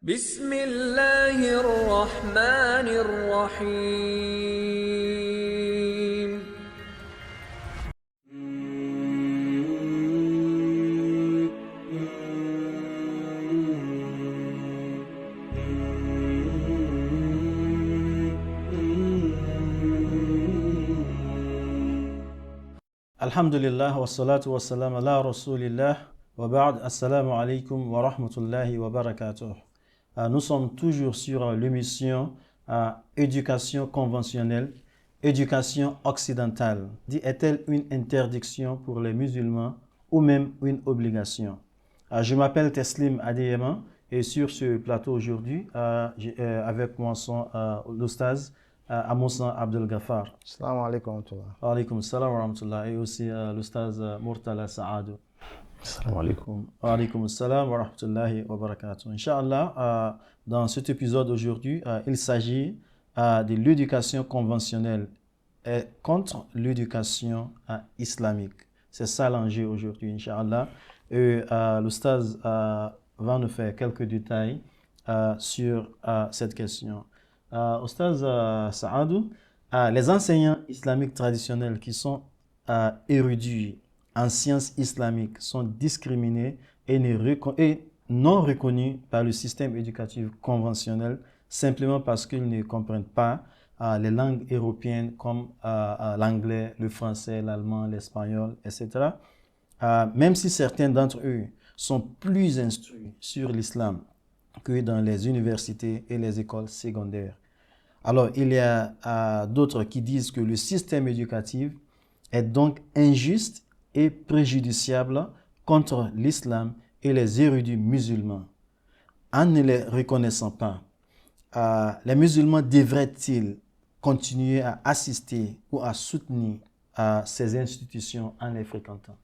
بسم الله الرحمن الرحيم. Alhamdulillah wa salatu wa salam ala rasulillah wa ba'd assalamu alaikum wa rahmatullahi wa barakatuh. Nous sommes toujours sur l'émission éducation conventionnelle, éducation occidentale. Est-elle une interdiction pour les musulmans ou même une obligation? Je m'appelle Teslim Adeyema et sur ce plateau aujourd'hui, avec moi sont l'Oustaz Amoussa Abdel Ghaffar. Assalamu alaikum wa rahmatullah. Wa alaykum salam wa rahmatullah. Et aussi l'Oustaz Murtala Saadou. Assalamu alaikum. Wa alaykum salam wa rahmatullahi wa barakatuh. Inch'Allah, dans cet épisode aujourd'hui, il s'agit de l'éducation conventionnelle et contre l'éducation islamique. C'est ça l'enjeu aujourd'hui, Inch'Allah. Et l'Oustaz va nous faire quelques détails sur cette question. Oustaz Saadou, les enseignants islamiques traditionnels qui sont érudits en sciences islamiques sont discriminés et non reconnus par le système éducatif conventionnel simplement parce qu'ils ne comprennent pas les langues européennes comme l'anglais, le français, l'allemand, l'espagnol, etc. Même si certains d'entre eux sont plus instruits sur l'islam que dans les universités et les écoles secondaires. Alors, il y a d'autres qui disent que le système éducatif est donc injuste et préjudiciable contre l'islam et les érudits musulmans. En ne les reconnaissant pas, les musulmans devraient-ils continuer à assister ou à soutenir ces institutions en les fréquentant?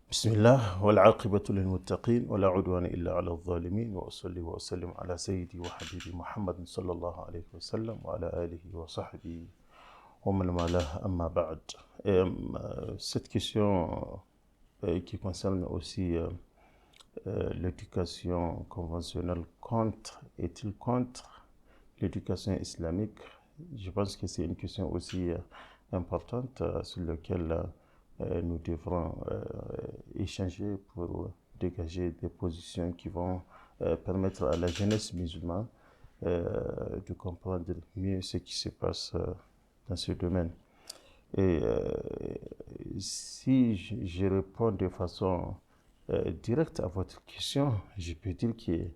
Bismillah, wal aqibatu lil muttaqin, wa la udwana illa ala al-zalimin, wa usalli wa usallim ala sayyidi wa habibi Muhammad sallallahu alayhi wa sallam, wa ala alihi wa sahbihi, wa man walah, amma ba'd. Cette question qui concerne aussi l'éducation conventionnelle est-il contre l'éducation islamique? Je pense que c'est une question aussi importante sur laquelle nous devrons échanger pour dégager des positions qui vont permettre à la jeunesse musulmane de comprendre mieux ce qui se passe dans ce domaine. Et si je réponds de façon directe à votre question, je peux dire que,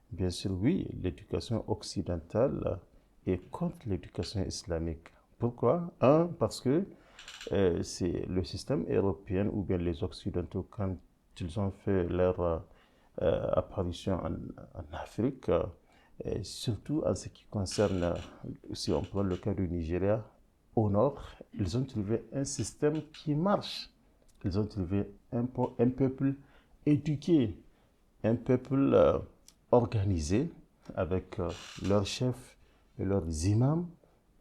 bien sûr, oui, l'éducation occidentale est contre l'éducation islamique. Pourquoi? Parce que c'est le système européen ou bien les Occidentaux, quand ils ont fait leur apparition en Afrique, surtout en ce qui concerne, si on prend le cas du Nigeria, au nord, ils ont trouvé un système qui marche. Ils ont trouvé un peuple éduqué, un peuple organisé avec leurs chefs et leurs imams.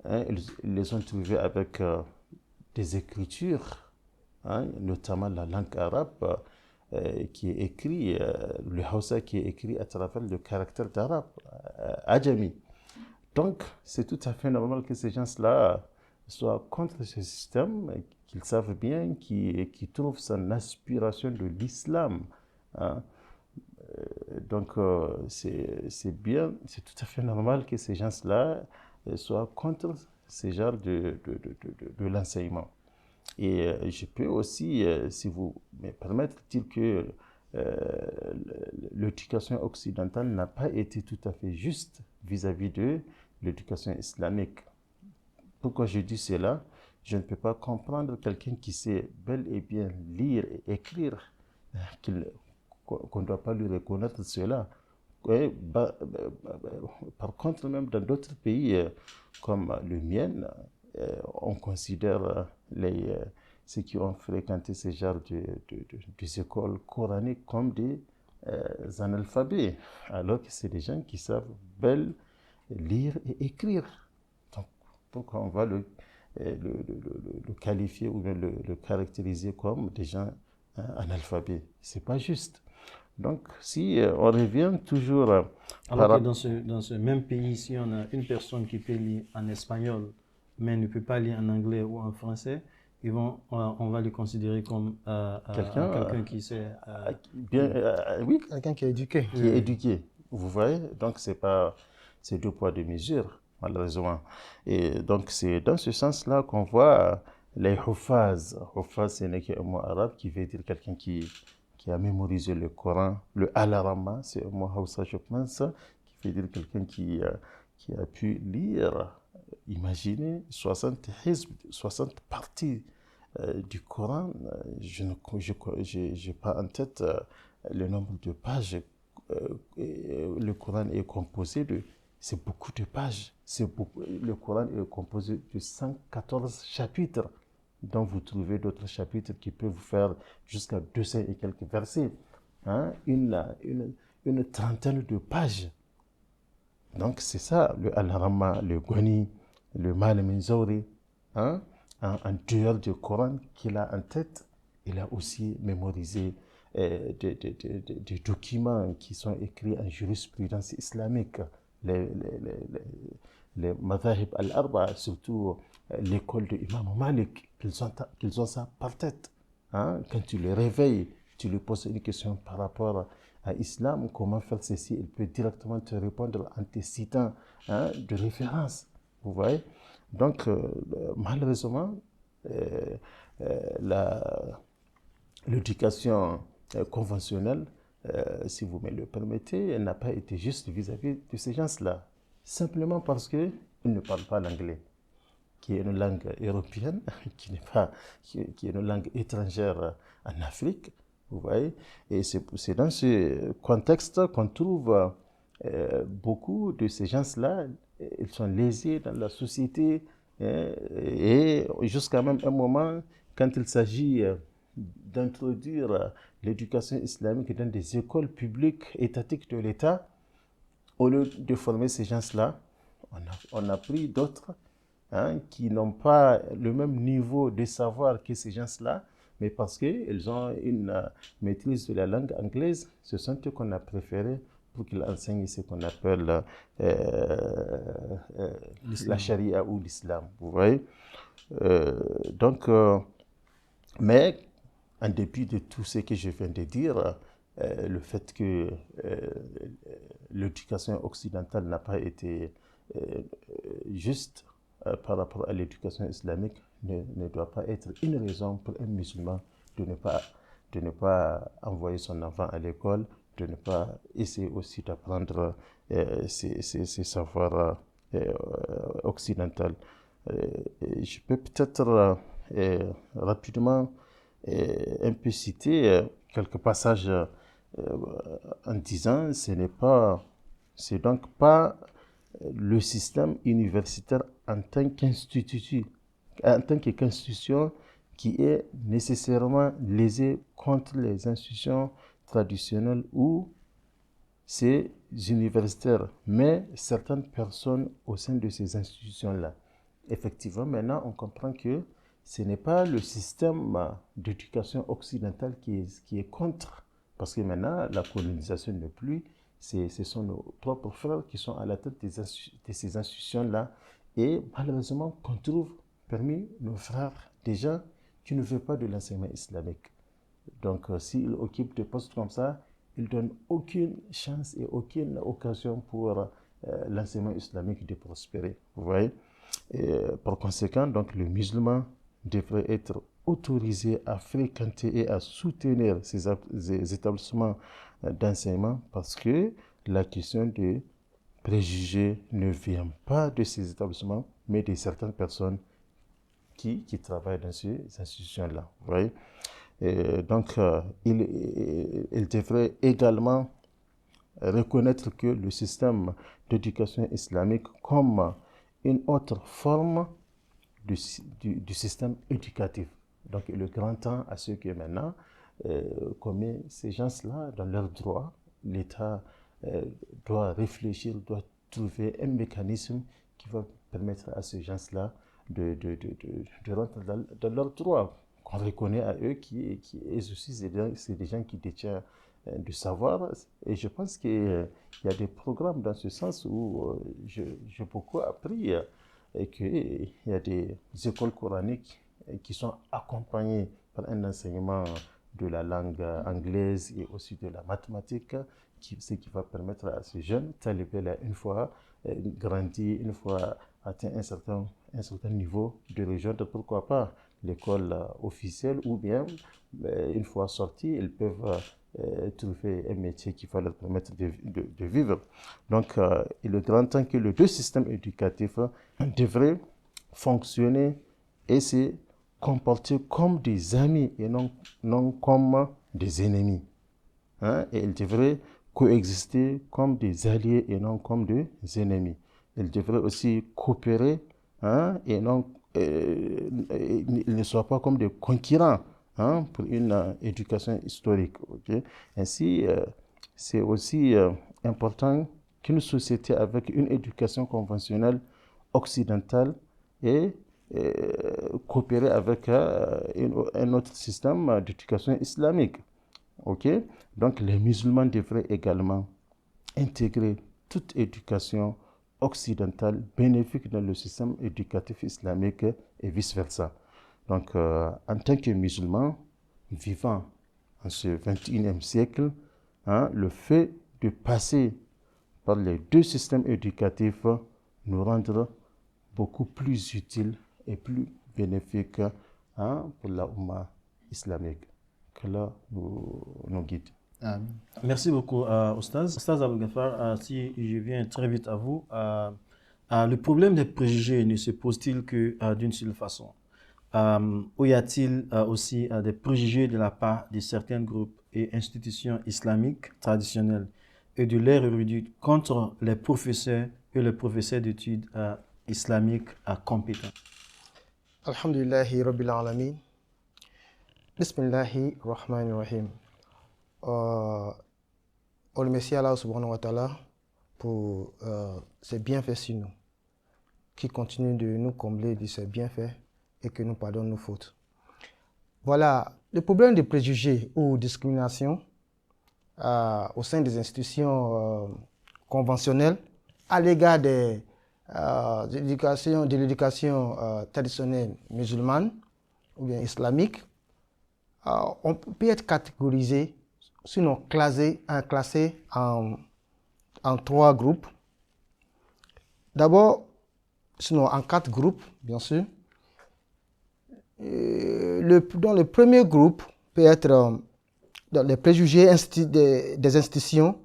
Ils les ont trouvés avec des écritures, notamment la langue arabe qui est écrit, le Hausa qui est écrit à travers le caractère d'arabe, Adjami. Donc, c'est tout à fait normal que ces gens-là soient contre ce système, qu'ils savent bien, qu'ils trouvent son inspiration de l'islam. Donc, c'est bien, c'est tout à fait normal que ces gens-là soient contre ce genre de l'enseignement. Et je peux aussi, si vous me permettez, dire que l'éducation occidentale n'a pas été tout à fait juste vis-à-vis de l'éducation islamique. Pourquoi je dis cela? Je ne peux pas comprendre quelqu'un qui sait bel et bien lire et écrire qu'on ne doit pas lui reconnaître cela. Ouais, par contre, même dans d'autres pays comme le mien, on considère ceux qui ont fréquenté ce genre des écoles coraniques comme des analphabets, alors que c'est des gens qui savent bel lire et écrire. Donc, pourquoi on va le qualifier ou le caractériser comme des gens analphabets? C'est pas juste. Donc, si on revient toujours Alors que dans ce même pays, si on a une personne qui peut lire en espagnol, mais ne peut pas lire en anglais ou en français, on va le considérer comme quelqu'un qui sait. oui, Quelqu'un qui est éduqué. qui est éduqué. Vous voyez? Donc, c'est deux poids, deux mesures, malheureusement. Et donc, c'est dans ce sens-là qu'on voit les hufaz. Hufaz, c'est un mot arabe qui veut dire quelqu'un qui a mémorisé le Coran. Le al-rama, c'est un mot hausa, je pense, qui veut dire quelqu'un qui a pu lire, imaginez, 60 hizb, 60 parties du Coran. Je n'ai pas en tête le nombre de pages. Le Coran est composé de... C'est beaucoup de pages. Le Coran est composé de 114 chapitres, dont vous trouvez d'autres chapitres qui peuvent vous faire jusqu'à 200 et quelques versets. Hein? Une trentaine de pages. Donc c'est ça, le Al-Rama, le Ghani, le Mal Minzouri, hein? En dehors du Coran qu'il a en tête, il a aussi mémorisé des documents qui sont écrits en jurisprudence islamique, les madhahib al-arba, surtout l'école de Imam Malik, qu'ils ont ça par tête. Hein? Quand tu le réveilles, tu lui poses une question par rapport à l'islam, comment faire ceci, il peut directement te répondre en te citant de référence. Vous voyez? Donc, malheureusement, l'éducation conventionnelle, si vous me le permettez, elle n'a pas été juste vis-à-vis de ces gens-là. Simplement parce qu'ils ne parlent pas l'anglais, qui est une langue européenne, qui est une langue étrangère en Afrique. Vous voyez? Et c'est dans ce contexte qu'on trouve beaucoup de ces gens-là, ils sont lésés dans la société et jusqu'à même un moment, quand il s'agit d'introduire l'éducation islamique dans des écoles publiques étatiques de l'État, au lieu de former ces gens-là, on a pris d'autres qui n'ont pas le même niveau de savoir que ces gens-là, mais parce qu'ils ont une maîtrise de la langue anglaise, ce sont eux qu'on a préféré pour qu'ils enseignent ce qu'on appelle la charia ou l'islam. Vous voyez? Donc, mais en dépit de tout ce que je viens de dire, le fait que l'éducation occidentale n'a pas été juste par rapport à l'éducation islamique ne doit pas être une raison pour un musulman de ne pas envoyer son enfant à l'école, de ne pas essayer aussi d'apprendre ces savoirs occidentaux. Je peux peut-être rapidement un peu citer quelques passages en disant c'est donc pas le système universitaire en tant qu'institution qui est nécessairement lésé contre les institutions traditionnelles ou ces universitaires, mais certaines personnes au sein de ces institutions-là. Effectivement, maintenant, on comprend que ce n'est pas le système d'éducation occidentale qui est contre, parce que maintenant, la colonisation n'est plus, ce sont nos propres frères qui sont à la tête de ces institutions-là, et malheureusement, qu'on trouve parmi nos frères des gens qui ne veulent pas de l'enseignement islamique. Donc, s'ils occupent des postes comme ça, ils ne donnent aucune chance et aucune occasion pour l'enseignement islamique de prospérer. Vous voyez? Et par conséquent, donc, le musulman devrait être autorisé à fréquenter et à soutenir ces établissements d'enseignement parce que la question de préjugés ne vient pas de ces établissements, mais de certaines personnes qui travaillent dans ces institutions-là. Vous voyez? Et donc, il devrait également reconnaître que le système d'éducation islamique comme une autre forme du système éducatif. Donc, il est grand temps à ce que maintenant, comme ces gens-là, dans leurs droits, l'État doit réfléchir, doit trouver un mécanisme qui va permettre à ces gens-là de rentrer dans leurs droits, qu'on reconnaît à eux, qui est aussi c'est des gens qui détiennent du savoir. Et je pense qu'il y a des programmes dans ce sens où j'ai beaucoup appris et qu'il y a des écoles coraniques qui sont accompagnées par un enseignement de la langue anglaise et aussi de la mathématique, ce qui va permettre à ces jeunes talibés-là, une fois grandi, une fois atteint un certain niveau, de rejoindre, pourquoi pas, l'école officielle, ou bien une fois sortis, ils peuvent trouver un métier qui va leur permettre de vivre. Donc, il est grand temps que les deux systèmes éducatifs devraient fonctionner et se comporter comme des amis et non comme des ennemis. Hein? Et ils devraient coexister comme des alliés et non comme des ennemis. Ils devraient aussi coopérer, hein, et non, ils ne soient pas comme des concurrents, hein, pour une éducation historique. Okay? Ainsi, c'est aussi important qu'une société avec une éducation conventionnelle occidentale et coopérer avec un autre système d'éducation islamique. Okay? Donc, les musulmans devraient également intégrer toute éducation occidentale bénéfique dans le système éducatif islamique et vice-versa. Donc, en tant que musulmans vivant en ce 21e siècle, hein, le fait de passer par les deux systèmes éducatifs nous rendra beaucoup plus utiles et plus bénéfiques, hein, pour la Oumma islamique. Que là nous guide. Merci beaucoup, Oustaz. Oustaz Abou Ghaffar, si je viens très vite à vous, le problème des préjugés ne se pose-t-il que d'une seule façon? Ou y a-t-il aussi des préjugés de la part de certains groupes et institutions islamiques traditionnelles et de l'ère érudite contre les professeurs et les professeurs d'études islamiques compétents? Alhamdulillahi Rabbil Alamin. Bismillahi Rahmani Rahim. On remercie Allah subhanahu wa ta'ala pour ses bienfaits sur nous, qui continue de nous combler de ses bienfaits et que nous pardonne nos fautes. Voilà, le problème de préjugés ou discrimination au sein des institutions conventionnelles à l'égard de l'éducation traditionnelle musulmane ou bien islamique, on peut être catégorisé, sinon classé en trois groupes. D'abord, sinon en quatre groupes, bien sûr. Dans le premier groupe peut être dans les préjugés des institutions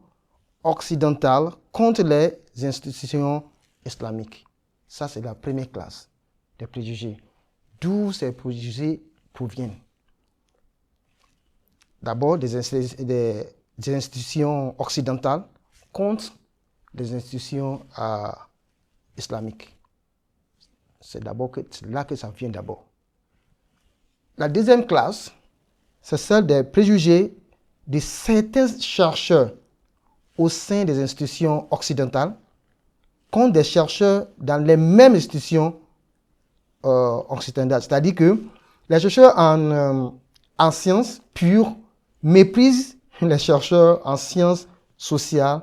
occidentales contre les institutions islamiques. Ça, c'est la première classe des préjugés. D'où ces préjugés proviennent? D'abord, des institutions occidentales contre les institutions islamiques. C'est là que ça vient d'abord. La deuxième classe, c'est celle des préjugés de certains chercheurs au sein des institutions occidentales contre des chercheurs dans les mêmes institutions occidentales. C'est-à-dire que les chercheurs en sciences pures méprisent les chercheurs en sciences sociales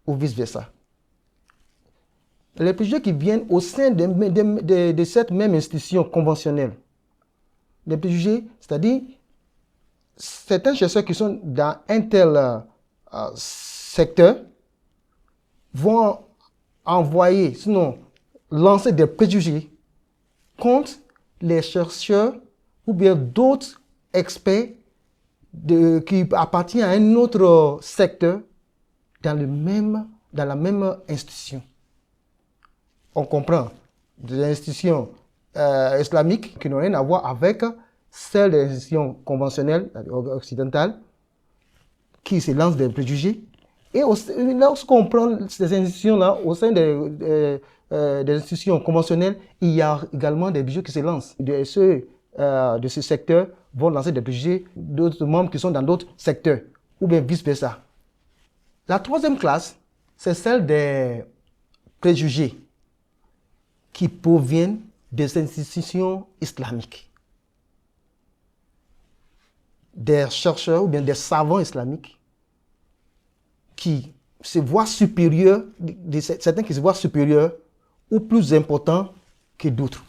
ou vice-versa. Les préjugés qui viennent au sein de cette même institution conventionnelle, les préjugés, c'est-à-dire certains chercheurs qui sont dans un tel secteur vont envoyer, sinon lancer des préjugés contre les chercheurs ou bien d'autres experts qui appartiennent à un autre secteur dans la même institution. On comprend des institutions islamiques qui n'ont rien à voir avec celles des institutions conventionnelles occidentales qui se lancent des préjugés. Et lorsqu'on prend ces institutions-là, au sein des institutions conventionnelles, il y a également des préjugés qui se lancent. Ceux de ce secteur vont lancer des préjugés d'autres membres qui sont dans d'autres secteurs, ou bien vice-versa. La troisième classe, c'est celle des préjugés qui proviennent des institutions islamiques. Des chercheurs ou bien des savants islamiques qui se voient supérieurs, certains qui se voient supérieurs ou plus importants que d'autres.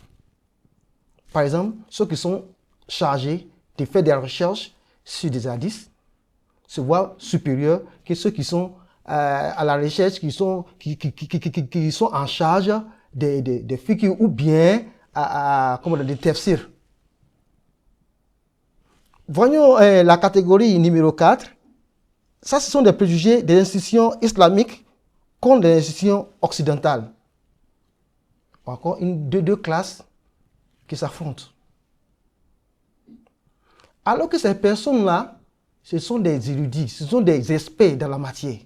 Par exemple, ceux qui sont chargés de faire des recherches sur des hadiths se voient supérieurs que ceux qui sont à la recherche, qui sont en charge des fiqh ou bien des tafsirs. Voyons la catégorie numéro 4. Ça, ce sont des préjugés des institutions islamiques contre des institutions occidentales. Encore deux classes qui s'affrontent. Alors que ces personnes-là, ce sont des érudits, ce sont des experts dans la matière.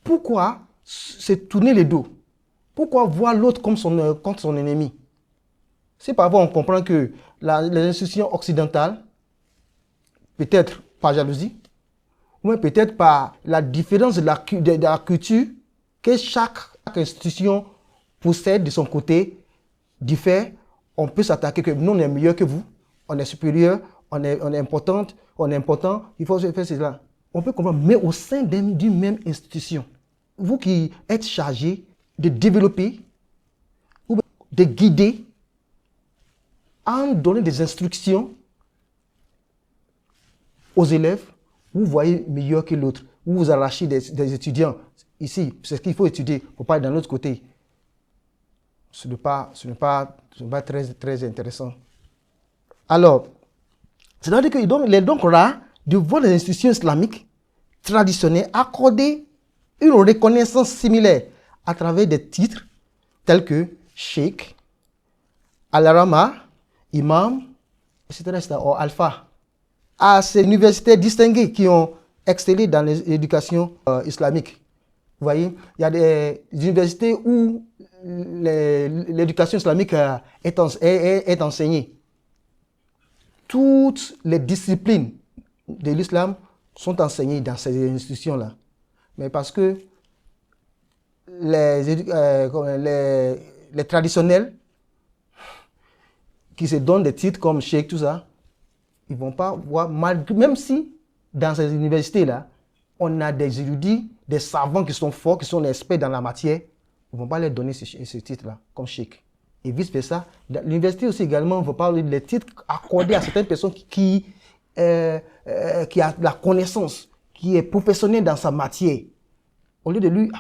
Pourquoi se tourner le dos? Pourquoi voir l'autre comme contre son ennemi? C'est parfois on comprend que les institutions occidentales, peut-être par jalousie, ou peut-être par la différence de la culture que chaque institution possède de son côté, diffère, on peut s'attaquer que nous on est meilleur que vous, on est supérieur, on est important, il faut faire cela. On peut comprendre, mais au sein d'une même institution, vous qui êtes chargé de développer ou de guider, en donnant des instructions aux élèves, vous voyez meilleur que l'autre. Vous arrachez des étudiants. Ici, c'est ce qu'il faut étudier. Il ne faut pas aller d'un autre côté. Ce n'est pas très intéressant. Alors, c'est-à-dire qu'il est donc rare de voir les institutions islamiques traditionnelles accorder une reconnaissance similaire à travers des titres tels que Cheikh, Al-Rama, Imam, etc., ou Alpha, à ces universités distinguées qui ont excellé dans l'éducation islamique. Vous voyez, il y a des universités où l'éducation islamique est enseignée. Toutes les disciplines de l'islam sont enseignées dans ces institutions-là. Mais parce que les traditionnels qui se donnent des titres comme cheikh, tout ça, ils ne vont pas voir, même si dans ces universités-là, on a des érudits, des savants qui sont forts, qui sont experts dans la matière, ils ne vont pas leur donner ce titre-là comme cheikh. Et vice-versa. L'université aussi également, on va parler des titres accordés à certaines personnes qui a la connaissance, qui est professionnel dans sa matière. Au lieu de lui,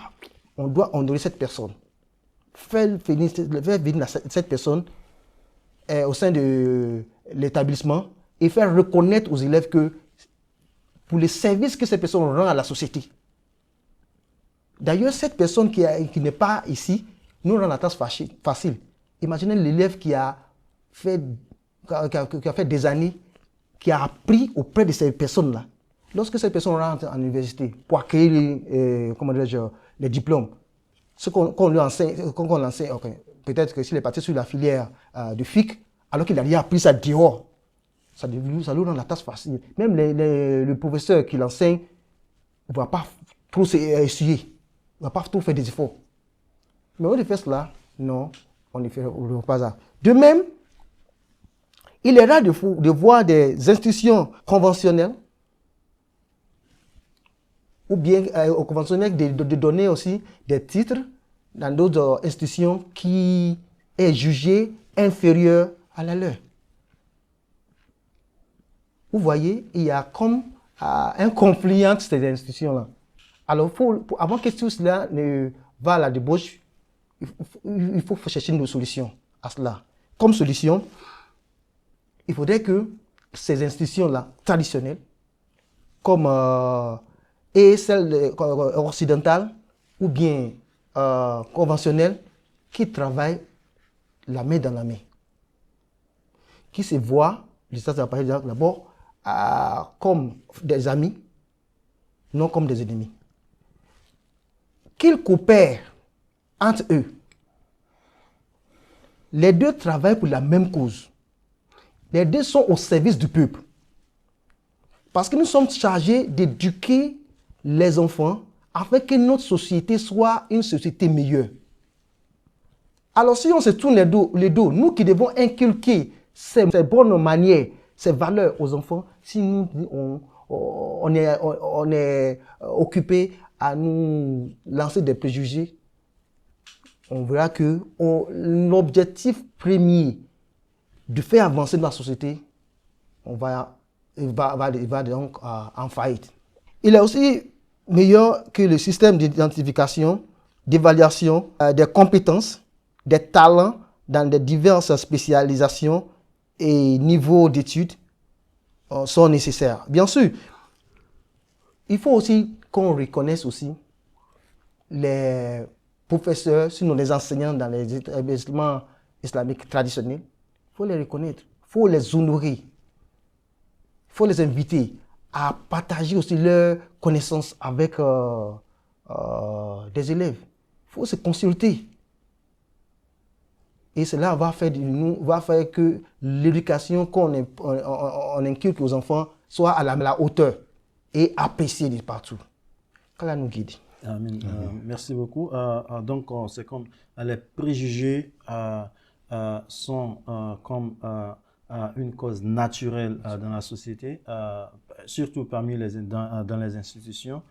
on doit honorer cette personne. Faire venir cette personne au sein de l'établissement et faire reconnaître aux élèves que pour les services que cette personne rend à la société. D'ailleurs, cette personne qui n'est pas ici nous rend la tâche facile. Imaginez l'élève qui a fait des années, qui a appris auprès de ces personnes-là. Lorsque cette personne rentre en université pour accueillir les diplômes, ce qu'on lui enseigne, okay, peut-être que s'il est parti sur la filière de FIC, alors qu'il a rien appris ça dehors, ça lui rend la tâche facile. Même le professeur qui l'enseigne ne va pas trop s'essuyer, ne va pas trop faire des efforts. Mais au lieu de faire cela, non, on ne fait pas ça. De même, il est rare de voir des institutions conventionnelles ou bien conventionnelles de donner aussi des titres dans d'autres institutions qui est jugée inférieure à la leur. Vous voyez, il y a comme un conflit entre ces institutions-là. Alors, avant que tout cela ne va à la débauche, il faut chercher une solution à cela. Comme solution, il faudrait que ces institutions-là, traditionnelles, comme celles occidentales ou bien conventionnelles, qui travaillent la main dans la main, qui se voient, d'abord, comme des amis, non comme des ennemis. Qu'ils coopèrent entre eux. Les deux travaillent pour la même cause. Les deux sont au service du peuple. Parce que nous sommes chargés d'éduquer les enfants afin que notre société soit une société meilleure. Alors si on se tourne les dos, nous qui devons inculquer ces bonnes manières, ces valeurs aux enfants, si nous on est occupé à nous lancer des préjugés, on verra que l'objectif premier de faire avancer la société, il va donc en faillite. Il est aussi meilleur que le système d'identification, d'évaluation des compétences, des talents dans des diverses spécialisations et niveaux d'études sont nécessaires. Bien sûr, il faut aussi qu'on reconnaisse aussi les professeurs, sinon les enseignants dans les établissements islamiques traditionnels. Il faut les reconnaître, il faut les honorer, il faut les inviter à partager aussi leurs connaissances avec des élèves. Il faut se consulter. Et cela va faire que l'éducation qu'on inculque aux enfants soit à la hauteur et appréciée de partout. Qu'Allah nous guide. Amen. Merci beaucoup. Donc, c'est comme les préjugés sont comme une cause naturelle dans la société, surtout dans les institutions.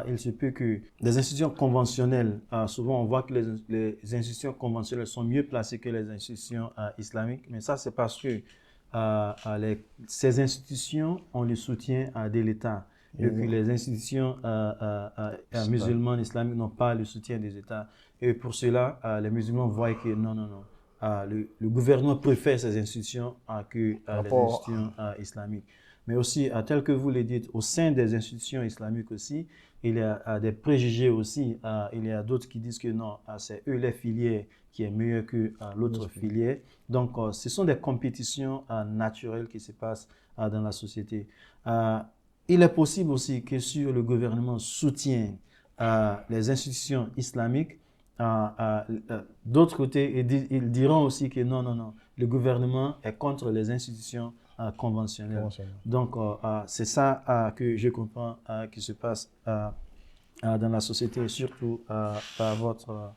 Il se peut que les institutions conventionnelles, souvent on voit que les institutions conventionnelles sont mieux placées que les institutions islamiques, mais ça c'est parce que ces institutions ont le soutien de l'État et que les institutions musulmanes islamiques n'ont pas le soutien des États. Et pour cela, les musulmans voient que non. Le gouvernement préfère ces institutions que les institutions islamiques. Mais aussi, tel que vous le dites, au sein des institutions islamiques aussi, il y a des préjugés aussi. Il y a d'autres qui disent que non, c'est eux les filières qui est meilleur que l'autre filière. Donc, ce sont des compétitions naturelles qui se passent dans la société. Il est possible aussi que si le gouvernement soutient les institutions islamiques, d'autre côté, ils diront aussi que non, le gouvernement est contre les institutions conventionnelles. Donc, c'est ça que je comprends qui se passe dans la société, surtout dans votre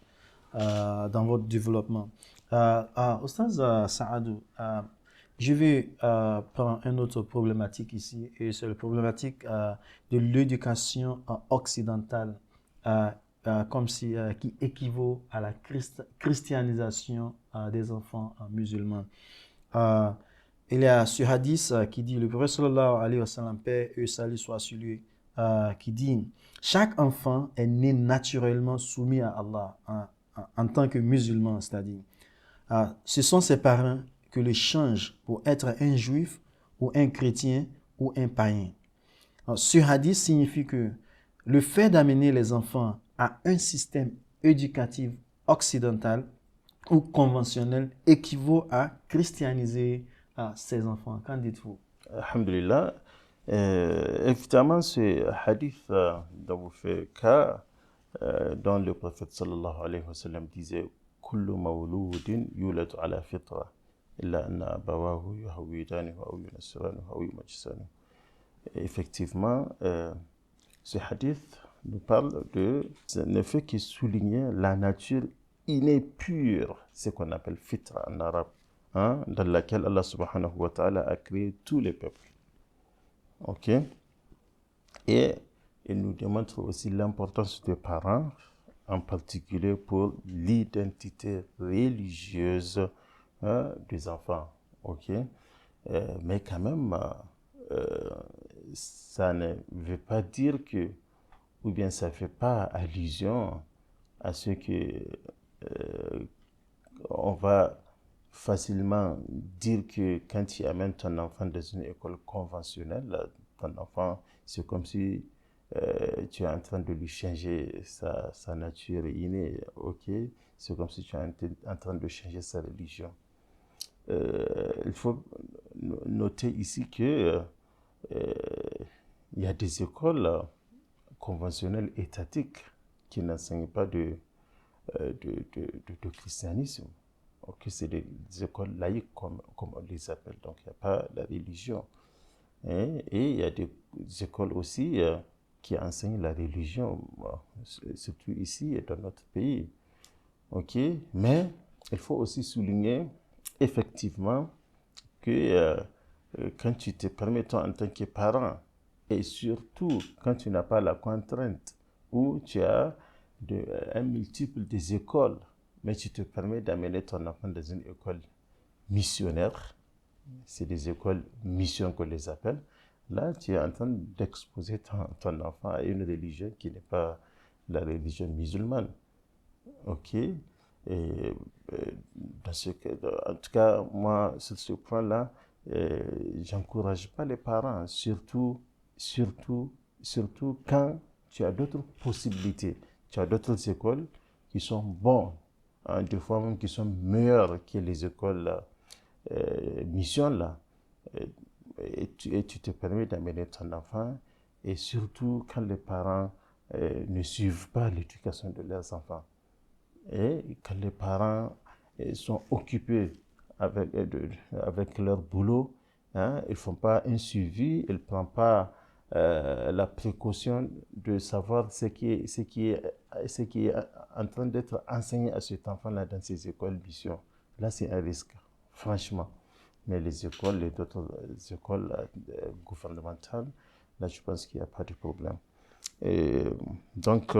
développement. Oustaz Saadou, je vais prendre une autre problématique ici, et c'est la problématique de l'éducation occidentale. Qui équivaut à la christianisation des enfants musulmans. Il y a ce hadith qui dit, le prophète sallallahu alayhi wa sallam, paix et salut soit sur lui, qui dit, chaque enfant est né naturellement soumis à Allah en tant que musulman, c'est-à-dire, ce sont ses parents que le changent pour être un juif ou un chrétien ou un païen. Alors, ce hadith signifie que le fait d'amener les enfants à un système éducatif occidental ou conventionnel équivaut à christianiser ses enfants. Qu'en dites-vous? Alhamdulillah. Évidemment, ce hadith dont vous faites cas, dont le prophète sallallahu alayhi wa sallam disait « Kullu mawludin yuladu ala fitra, illa anna abawahu yuhawidanihu aw yunassiranuhu aw yumajjisanuhu » Effectivement, ce hadith nous parle ne fait que souligner la nature innée pure, ce qu'on appelle fitra en arabe, dans laquelle Allah subhanahu wa ta'ala a créé tous les peuples. Ok? Et il nous démontre aussi l'importance des parents, en particulier pour l'identité religieuse des enfants. Ok? Mais quand même, ça ne veut pas dire que, ou bien ça ne fait pas allusion à ce que on va facilement dire que quand tu amènes ton enfant dans une école conventionnelle, ton enfant, c'est comme si tu es en train de lui changer sa nature innée, ok? C'est comme si tu es en train de changer sa religion. Il faut noter ici que il y a des écoles conventionnelles étatiques qui n'enseignent pas de christianisme. Ok, c'est des écoles laïques comme on les appelle, donc il n'y a pas la religion. Et il y a des écoles aussi qui enseignent la religion, surtout ici et dans notre pays. Ok, mais il faut aussi souligner effectivement que quand tu te permets, toi, en tant que parent, Et surtout, quand tu n'as pas la contrainte, où tu as un multiple des écoles, mais tu te permets d'amener ton enfant dans une école missionnaire, c'est des écoles mission qu'on les appelle, là, tu es en train d'exposer ton enfant à une religion qui n'est pas la religion musulmane. OK? Et dans ce cas, en tout cas, moi, sur ce point-là, j'encourage pas les parents, surtout quand tu as d'autres possibilités. Tu as d'autres écoles qui sont bonnes, hein, des fois même qui sont meilleures que les écoles mission là. Et tu te permets d'amener ton enfant, et surtout quand les parents ne suivent pas l'éducation de leurs enfants. Et quand les parents sont occupés avec leur boulot, hein, ils ne font pas un suivi, ils ne prennent pas la précaution de savoir ce qui est en train d'être enseigné à cet enfant-là dans ces écoles mission. Là, c'est un risque, franchement. Mais les autres écoles gouvernementales, là, je pense qu'il n'y a pas de problème. Et donc,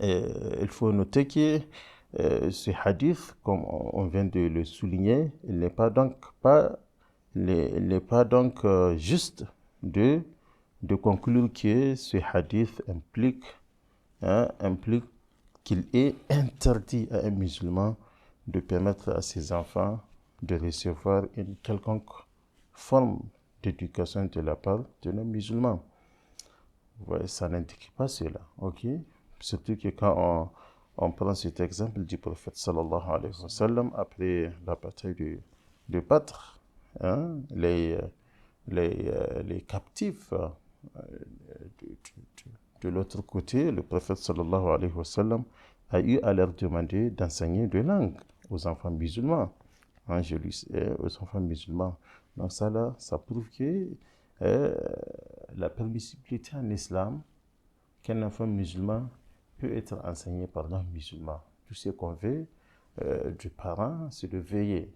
il faut noter que ce hadith, comme on vient de le souligner, il n'est pas donc juste de conclure que ce hadith implique qu'il est interdit à un musulman de permettre à ses enfants de recevoir une quelconque forme d'éducation de la part de nos musulmans. Ouais, ça n'indique pas cela, ok? Surtout que quand on prend cet exemple du prophète sallallahu alayhi wa sallam, après la bataille de Badr, hein, les captifs de l'autre côté, le prophète sallallahu alayhi wa sallam a eu à leur demander d'enseigner deux langues aux enfants musulmans. Hein, aux enfants musulmans. Donc ça là, ça prouve que la permissibilité en islam, qu'un enfant musulman peut être enseigné par non-musulman. Tout ce qu'on veut du parent, c'est de veiller.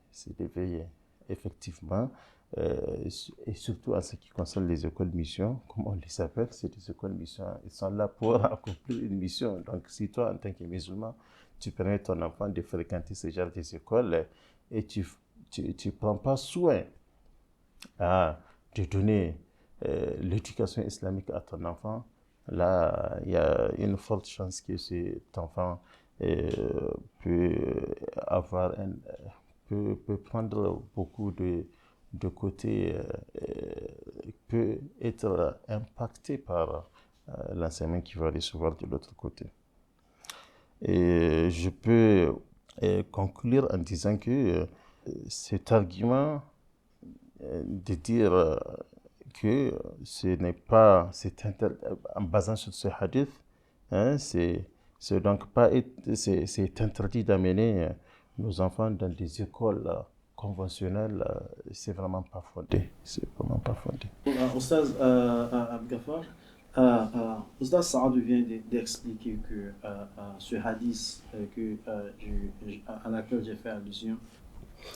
Effectivement, et surtout en ce qui concerne les écoles mission, comme on les appelle, c'est des écoles mission. Ils sont là pour accomplir une mission. Donc si toi, en tant que musulman, tu permets ton enfant de fréquenter ce genre d'écoles et tu prends pas soin de donner l'éducation islamique à ton enfant, là, il y a une forte chance que cet enfant peut prendre beaucoup de côté, peut être impacté par l'enseignement qu'il va recevoir de l'autre côté. Et je peux conclure en disant que cet argument de dire que ce n'est pas, en basant sur ce hadith, hein, c'est donc pas, c'est interdit d'amener nos enfants dans des écoles conventionnelles, c'est vraiment pas fondé. C'est vraiment pas fondé. Oustaz Abgafar, Oustaz Saad vient d'expliquer que ce hadith à laquelle j'ai fait allusion,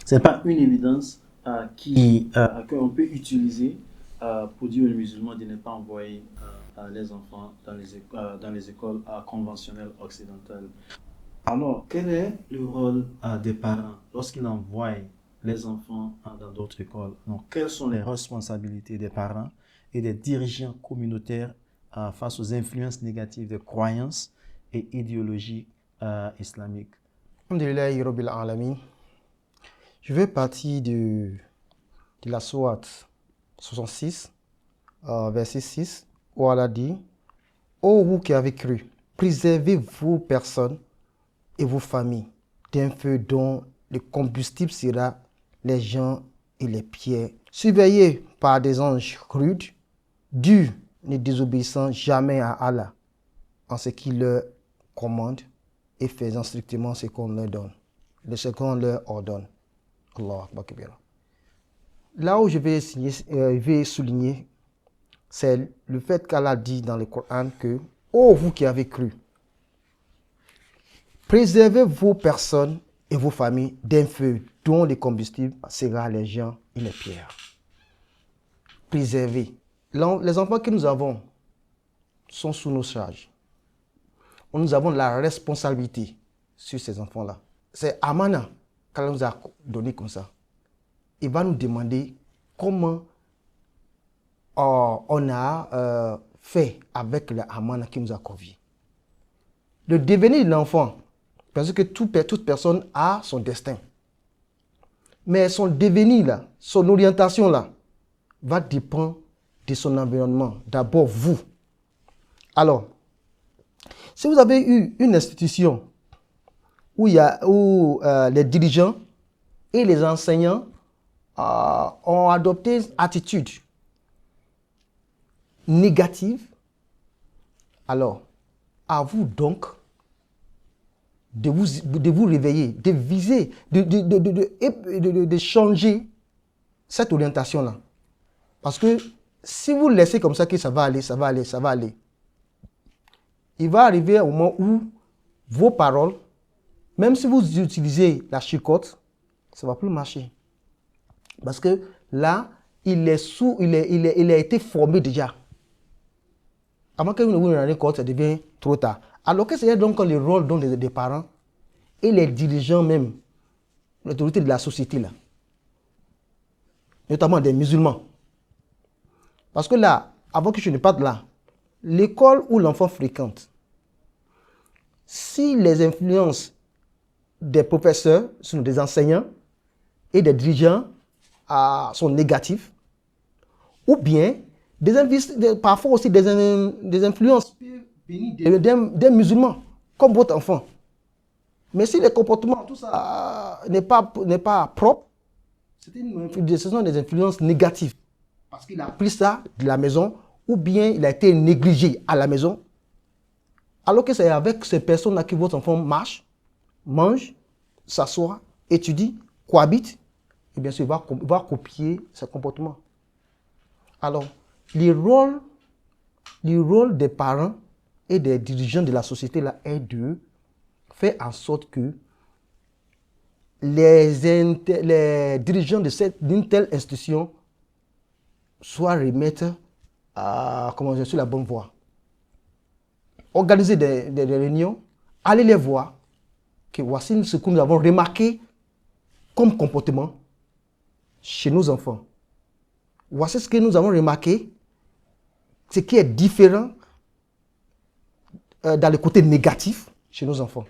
c'est pas une évidence qu'on peut utiliser pour dire aux musulmans de ne pas envoyer les enfants dans les écoles conventionnelles occidentales. Alors, quel est le rôle des parents lorsqu'ils envoient les enfants dans d'autres écoles? Donc, quelles sont les responsabilités des parents et des dirigeants communautaires face aux influences négatives des croyances et idéologies islamiques? Alhamdulillahi Rabbil Alamin. Je vais partir de la sourate 66, verset 6, où Allah dit: ô vous qui avez cru, préservez vos personnes et vos familles d'un feu dont le combustible sera les gens et les pierres, surveillés par des anges rudes, durs, ne désobéissant jamais à Allah en ce qu'il leur commande et faisant strictement ce qu'on leur donne, ce qu'on leur ordonne. Allah Akbar Kabira. Là où je vais souligner, c'est le fait qu'Allah dit dans le Coran que « ô vous qui avez cru, préservez vos personnes et vos familles d'un feu dont le combustible sera les gens et les pierres. » Préservez. Les enfants que nous avons sont sous nos charges. Nous avons la responsabilité sur ces enfants-là. C'est Amana qu'Allah nous a donné comme ça. Il va nous demander comment on a fait avec l'Amana qu'il nous a confié. Le devenir de l'enfant, parce que toute personne a son destin. Mais son devenir, là, son orientation, là, va dépendre de son environnement. D'abord, vous. Alors, si vous avez eu une institution où les dirigeants et les enseignants ont adopté une attitude négative, alors, à vous donc de vous réveiller, de viser, de changer cette orientation-là. Parce que si vous laissez comme ça que ça va aller, il va arriver un moment où vos paroles, même si vous utilisez la chicotte, ça ne va plus marcher. Parce que là, il a été formé déjà. Avant que vous ne vous rendiez compte, ça devient trop tard. Alors que c'est donc le rôle donc des parents et les dirigeants même, l'autorité de la société là, notamment des musulmans. Parce que là, avant que je ne parte là, l'école où l'enfant fréquente, si les influences des professeurs, des enseignants et des dirigeants sont négatives, ou bien parfois aussi des influences des musulmans, comme votre enfant. Mais si les comportements, tout ça n'est pas propre, ce sont des influences négatives. Parce qu'il a pris ça de la maison, ou bien il a été négligé à la maison. Alors que c'est avec ces personnes-là que votre enfant marche, mange, s'assoit, étudie, cohabite, et bien sûr, il va copier ce comportement. Alors, le rôle des parents et des dirigeants de la société là est de faire en sorte que les dirigeants d'une telle institution soient remettre sur la bonne voie. Organiser des réunions, aller les voir, que voici ce que nous avons remarqué comme comportement chez nos enfants. Voici ce que nous avons remarqué, ce qui est différent dans le côté négatif chez nos enfants.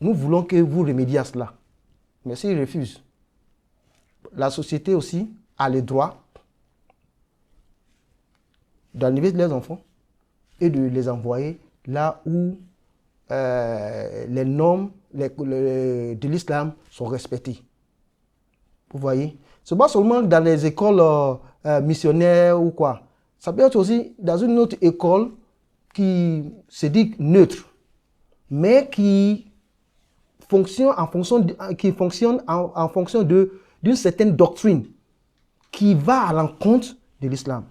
Nous voulons que vous remédiez à cela. Mais s'ils refusent, la société aussi a le droit d'enlever leurs enfants et de les envoyer là où les normes de l'islam sont respectées. Vous voyez? Ce n'est pas seulement dans les écoles missionnaires ou quoi. Ça peut être aussi dans une autre école qui se dit neutre, mais qui fonctionne en fonction d'une certaine doctrine qui va à l'encontre de l'islam.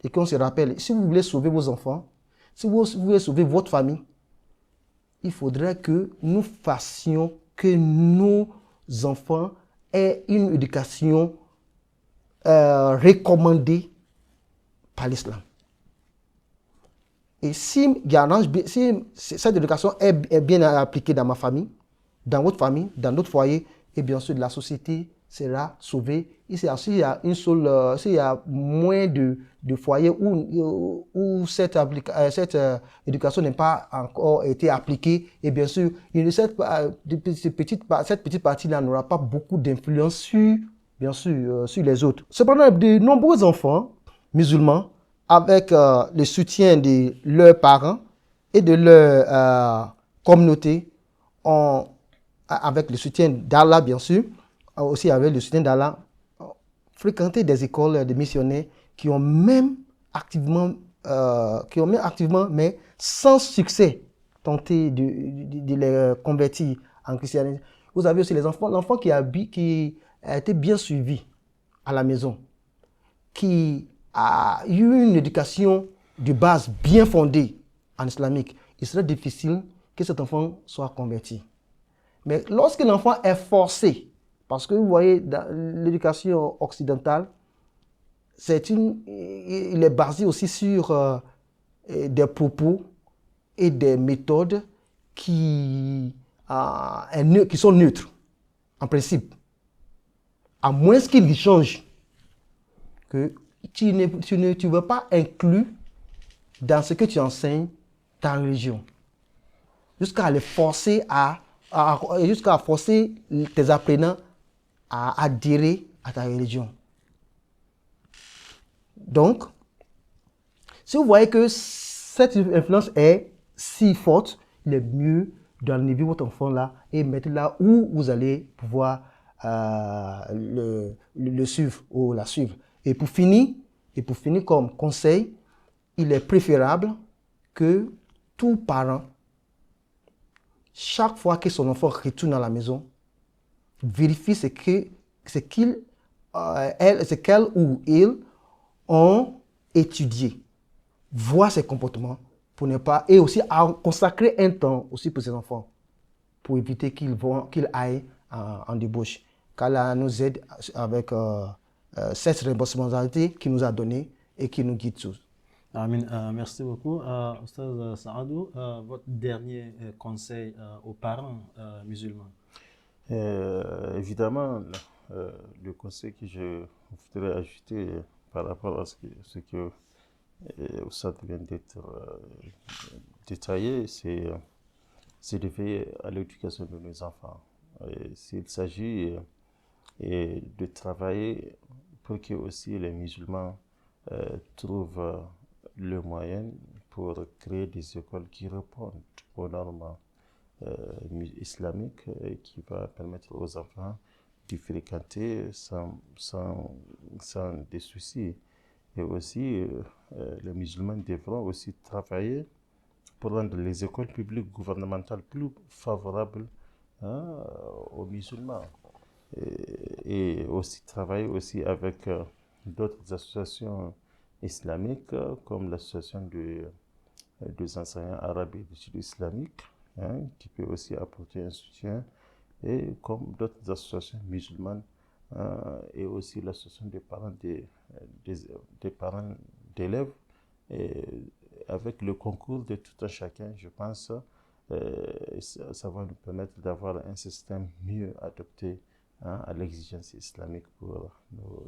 Et qu'on se rappelle, si vous voulez sauver vos enfants, si vous voulez sauver votre famille, il faudrait que nous fassions que nos enfants aient une éducation recommandée par l'islam. Et si cette éducation est bien appliquée dans ma famille, dans votre famille, dans notre foyer, et bien sûr la société sera sauvée. Et s'il y a moins de foyers où cette éducation n'a pas encore été appliquée, et bien sûr, cette petite partie-là n'aura pas beaucoup d'influence sur les autres. Cependant, de nombreux enfants musulmans, avec le soutien de leurs parents et de leur communauté, avec le soutien d'Allah, bien sûr, aussi avec le soutien d'Allah, fréquenter des écoles de missionnaires qui ont même activement, mais sans succès, tenté de les convertir en christianisme. Vous avez aussi l'enfant qui a été bien suivi à la maison, qui a eu une éducation de base bien fondée en islamique. Il serait difficile que cet enfant soit converti. Mais lorsque l'enfant est forcé, parce que vous voyez, dans l'éducation occidentale, il est basé aussi sur des propos et des méthodes qui sont neutres, en principe. À moins qu'il change, que tu ne veux pas inclure dans ce que tu enseignes ta religion, jusqu'à les forcer jusqu'à forcer tes apprenants à adhérer à ta religion. Donc, si vous voyez que cette influence est si forte, il est mieux d'enlever votre enfant là et mettre là où vous allez pouvoir le suivre ou la suivre. Et pour finir comme conseil, il est préférable que tout parent, chaque fois que son enfant retourne à la maison, vérifie ce qu'elle ou il ont étudié, voir ses comportements pour ne pas, et aussi à consacrer un temps aussi pour ses enfants, pour éviter qu'ils aillent en débauche. Qu'Allah nous aide avec cette responsabilité qu'il nous a donnée et qui nous guide tous. Amin. Merci beaucoup. Oustaz Saadou, votre dernier conseil aux parents musulmans? Évidemment, le conseil que je voudrais ajouter par rapport à ce que Oustaz vient d'être détaillé, c'est de veiller à l'éducation de nos enfants. S'il s'agit de travailler pour que aussi les musulmans trouvent le moyen pour créer des écoles qui répondent aux normes islamiques et qui va permettre aux enfants de fréquenter sans des soucis. Et aussi, les musulmans devront aussi travailler pour rendre les écoles publiques gouvernementales plus favorables aux musulmans. Et aussi travailler aussi avec d'autres associations islamiques comme l'association des enseignants arabes et d'études islamiques, qui peut aussi apporter un soutien, et comme d'autres associations musulmanes et aussi l'association des parents des parents d'élèves, et avec le concours de tout un chacun, je pense ça va nous permettre d'avoir un système mieux adapté à l'exigence islamique pour nos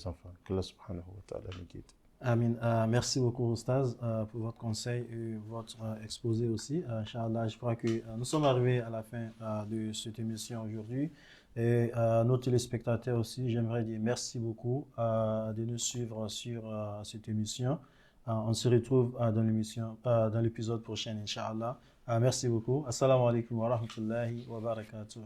enfants. Que Allah subhanahu wa ta'ala nous guide. Amin. Merci beaucoup, Oustaz, pour votre conseil et votre exposé aussi. Inch'Allah, je crois que nous sommes arrivés à la fin de cette émission aujourd'hui. Et nos téléspectateurs aussi, j'aimerais dire merci beaucoup de nous suivre sur cette émission. On se retrouve dans l'épisode prochain, Inch'Allah. Merci beaucoup. Assalamu alaikum wa rahmatullahi wa barakatuh.